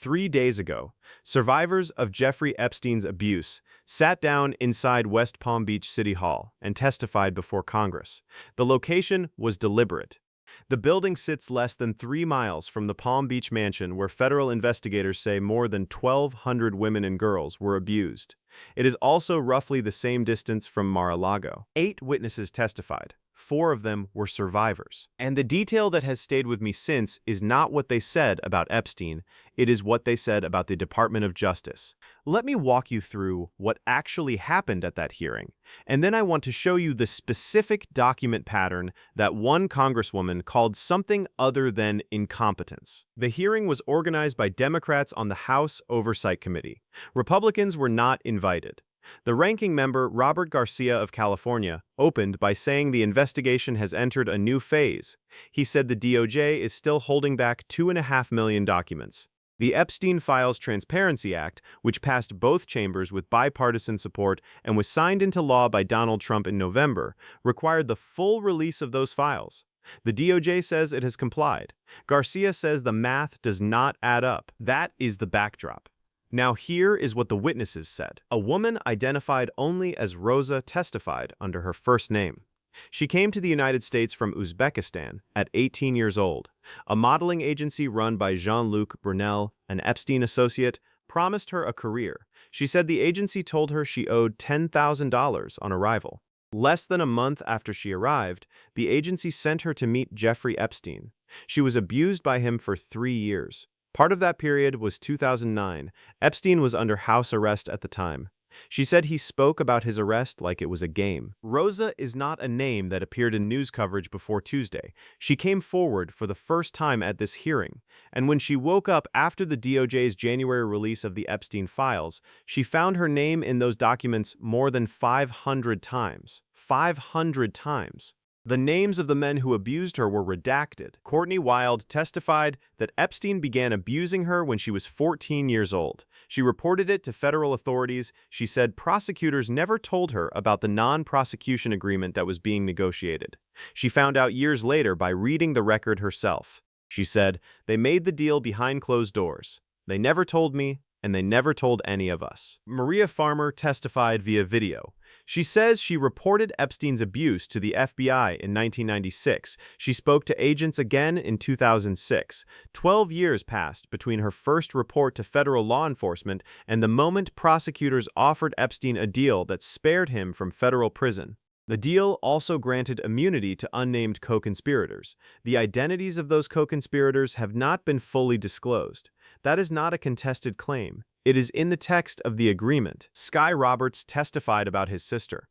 3 days ago, survivors of Jeffrey Epstein's abuse sat down inside West Palm Beach City Hall and testified before Congress. The location was deliberate. The building sits less than 3 miles from the Palm Beach mansion where federal investigators say more than 1,200 women and girls were abused. It is also roughly the same distance from Mar-a-Lago. 8 witnesses testified. 4 of them were survivors. And the detail that has stayed with me since is not what they said about Epstein, it is what they said about the Department of Justice. Let me walk you through what actually happened at that hearing, and then I want to show you the specific document pattern that one congresswoman called something other than incompetence. The hearing was organized by Democrats on the House Oversight Committee. Republicans were not invited. The ranking member, Robert Garcia of California, opened by saying the investigation has entered a new phase. He said the DOJ is still holding back 2.5 million documents. The Epstein Files Transparency Act, which passed both chambers with bipartisan support and was signed into law by Donald Trump in November, required the full release of those files. The DOJ says it has complied. Garcia says the math does not add up. That is the backdrop. Now here is what the witnesses said. A woman identified only as Rosa testified under her first name. She came to the United States from Uzbekistan at 18 years old. A modeling agency run by Jean-Luc Brunel, an Epstein associate, promised her a career. She said the agency told her she owed $10,000 on arrival. Less than a month after she arrived, the agency sent her to meet Jeffrey Epstein. She was abused by him for 3 years. Part of that period was 2009. Epstein was under house arrest at the time. She said he spoke about his arrest like it was a game. Rosa is not a name that appeared in news coverage before Tuesday. She came forward for the first time at this hearing, and when she woke up after the DOJ's January release of the Epstein files, she found her name in those documents more than 500 times. 500 times. The names of the men who abused her were redacted. Courtney Wild testified that Epstein began abusing her when she was 14 years old. She reported it to federal authorities. She said prosecutors never told her about the non-prosecution agreement that was being negotiated. She found out years later by reading the record herself. She said, "They made the deal behind closed doors. They never told me, and they never told any of us." Maria Farmer testified via video. She says she reported Epstein's abuse to the FBI in 1996. She spoke to agents again in 2006. 12 years passed between her first report to federal law enforcement and the moment prosecutors offered Epstein a deal that spared him from federal prison. The deal also granted immunity to unnamed co-conspirators. The identities of those co-conspirators have not been fully disclosed. That is not a contested claim. It is in the text of the agreement. Sky Roberts testified about his sister.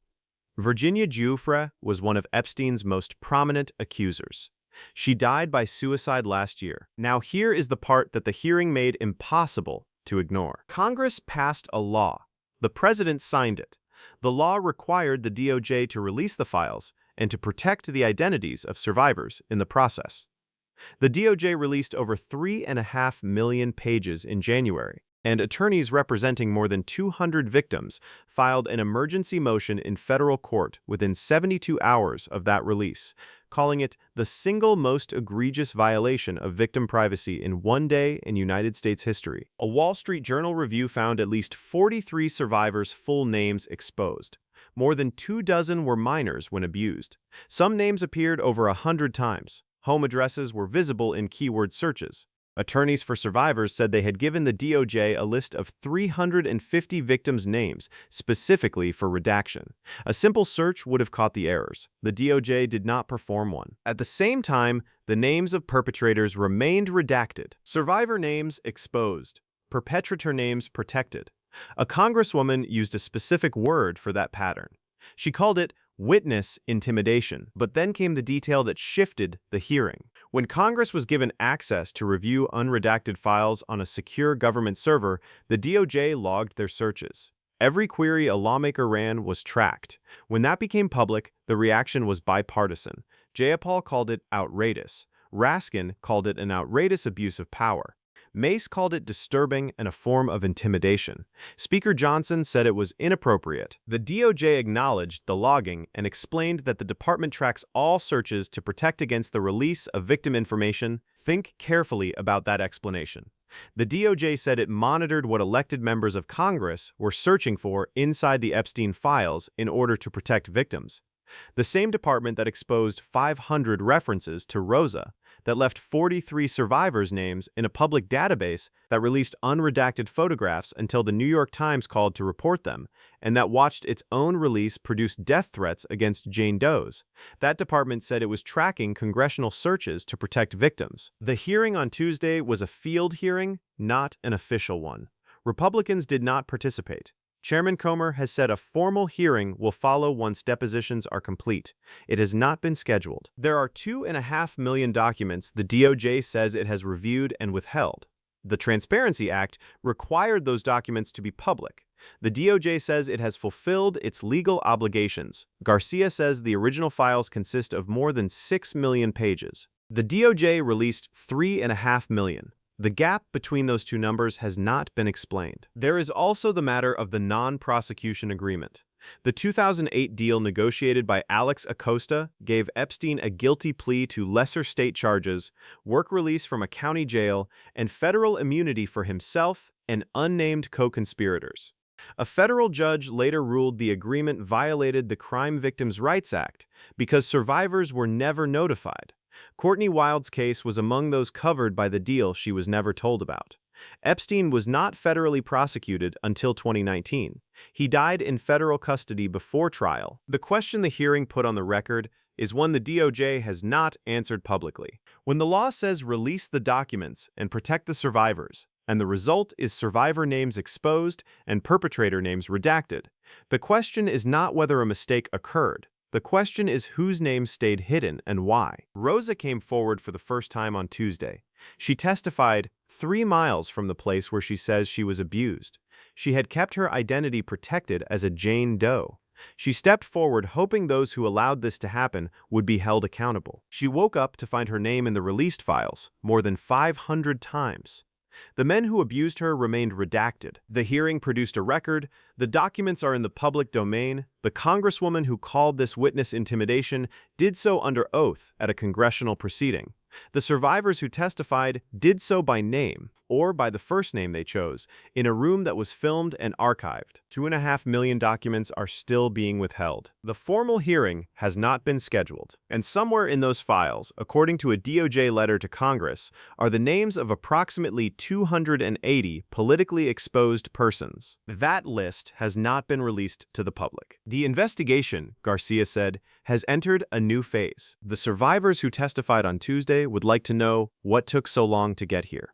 Virginia Giuffre was one of Epstein's most prominent accusers. She died by suicide last year. Now here is the part that the hearing made impossible to ignore. Congress passed a law. The president signed it. The law required the DOJ to release the files and to protect the identities of survivors in the process. The DOJ released over 3.5 million pages in January, and attorneys representing more than 200 victims filed an emergency motion in federal court within 72 hours of that release, calling it the single most egregious violation of victim privacy in one day in United States history. A Wall Street Journal review found at least 43 survivors' full names exposed. More than 24 were minors when abused. Some names appeared over 100 times. Home addresses were visible in keyword searches. Attorneys for survivors said they had given the DOJ a list of 350 victims' names specifically for redaction. A simple search would have caught the errors. The DOJ did not perform one. At the same time, the names of perpetrators remained redacted. Survivor names exposed. Perpetrator names protected. A congresswoman used a specific word for that pattern. She called it witness intimidation, but then came the detail that shifted the hearing. When Congress was given access to review unredacted files on a secure government server, the DOJ logged their searches. Every query a lawmaker ran was tracked. When that became public, the reaction was bipartisan. Jayapal called it outrageous. Raskin called it an outrageous abuse of power. Mace called it disturbing and a form of intimidation. Speaker Johnson said it was inappropriate. The DOJ acknowledged the logging and explained that the department tracks all searches to protect against the release of victim information. Think carefully about that explanation. The DOJ said it monitored what elected members of Congress were searching for inside the Epstein files in order to protect victims. The same department that exposed 500 references to Rosa, that left 43 survivors' names in a public database, that released unredacted photographs until the New York Times called to report them, and that watched its own release produce death threats against Jane Doe's. That department said it was tracking congressional searches to protect victims. The hearing on Tuesday was a field hearing, not an official one. Republicans did not participate. Chairman Comer has said a formal hearing will follow once depositions are complete. It has not been scheduled. There are 2.5 million documents the DOJ says it has reviewed and withheld. The Transparency Act required those documents to be public. The DOJ says it has fulfilled its legal obligations. Garcia says the original files consist of more than 6 million pages. The DOJ released 3.5 million. The gap between those two numbers has not been explained. There is also the matter of the non-prosecution agreement. The 2008 deal negotiated by Alex Acosta gave Epstein a guilty plea to lesser state charges, work release from a county jail, and federal immunity for himself and unnamed co-conspirators. A federal judge later ruled the agreement violated the Crime Victims' Rights Act because survivors were never notified. Courtney Wild's case was among those covered by the deal she was never told about. Epstein was not federally prosecuted until 2019. He died in federal custody before trial. The question the hearing put on the record is one the DOJ has not answered publicly. When the law says release the documents and protect the survivors, and the result is survivor names exposed and perpetrator names redacted, the question is not whether a mistake occurred. The question is whose name stayed hidden and why. Rosa came forward for the first time on Tuesday. She testified 3 miles from the place where she says she was abused. She had kept her identity protected as a Jane Doe. She stepped forward hoping those who allowed this to happen would be held accountable. She woke up to find her name in the released files more than 500 times. The men who abused her remained redacted. The hearing produced a record. The documents are in the public domain. The congresswoman who called this witness intimidation did so under oath at a congressional proceeding. The survivors who testified did so by name, or by the first name they chose, in a room that was filmed and archived. 2.5 million documents are still being withheld. The formal hearing has not been scheduled, and somewhere in those files, according to a DOJ letter to Congress, are the names of approximately 280 politically exposed persons. That list has not been released to the public. The investigation, Garcia said, has entered a new phase. The survivors who testified on Tuesday would like to know what took so long to get here.